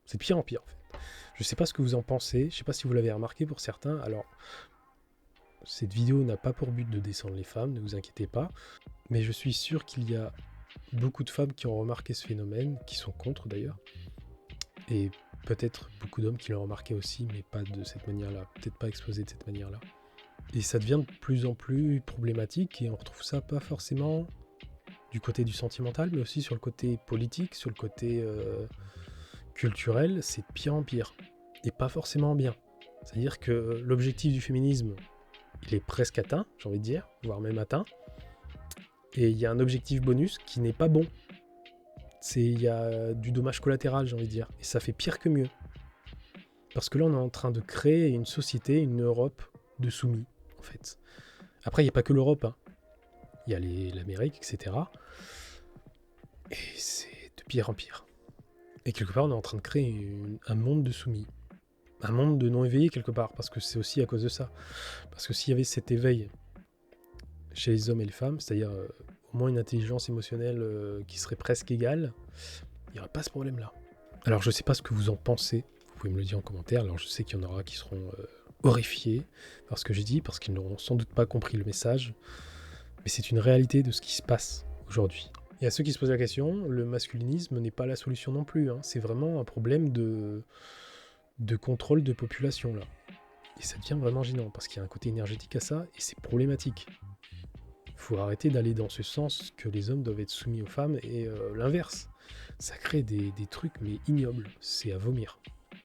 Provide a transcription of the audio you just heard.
C'est de pire en pire, en fait. Je sais pas ce que vous en pensez, je sais pas si vous l'avez remarqué pour certains. Alors, cette vidéo n'a pas pour but de descendre les femmes, ne vous inquiétez pas. Mais je suis sûr qu'il y a beaucoup de femmes qui ont remarqué ce phénomène, qui sont contre d'ailleurs. Et peut-être beaucoup d'hommes qui l'ont remarqué aussi, mais pas de cette manière-là. Peut-être pas exposé de cette manière-là. Et ça devient de plus en plus problématique, et on retrouve ça pas forcément du côté du sentimental, mais aussi sur le côté politique, sur le côté culturel. C'est de pire en pire. Et pas forcément bien. C'est-à-dire que l'objectif du féminisme, il est presque atteint, j'ai envie de dire, voire même atteint. Et il y a un objectif bonus qui n'est pas bon. Il y a du dommage collatéral, j'ai envie de dire. Et ça fait pire que mieux. Parce que là, on est en train de créer une société, une Europe de soumis, en fait. Après, il n'y a pas que l'Europe, hein. Il y a l'Amérique, etc. Et c'est de pire en pire. Et quelque part, on est en train de créer un monde de soumis. Un monde de non-éveillés, quelque part. Parce que c'est aussi à cause de ça. Parce que s'il y avait cet éveil chez les hommes et les femmes, c'est-à-dire au moins une intelligence émotionnelle qui serait presque égale, il n'y aurait pas ce problème-là. Alors, je ne sais pas ce que vous en pensez. Vous pouvez me le dire en commentaire. Alors, je sais qu'il y en aura qui seront horrifiés par ce que j'ai dit, parce qu'ils n'auront sans doute pas compris le message. Mais c'est une réalité de ce qui se passe aujourd'hui. Et à ceux qui se posent la question, le masculinisme n'est pas la solution non plus. Hein. C'est vraiment un problème de contrôle de population, là. Et ça devient vraiment gênant, parce qu'il y a un côté énergétique à ça, et c'est problématique. Il faut arrêter d'aller dans ce sens que les hommes doivent être soumis aux femmes, et l'inverse. Ça crée des trucs, mais ignobles. C'est à vomir.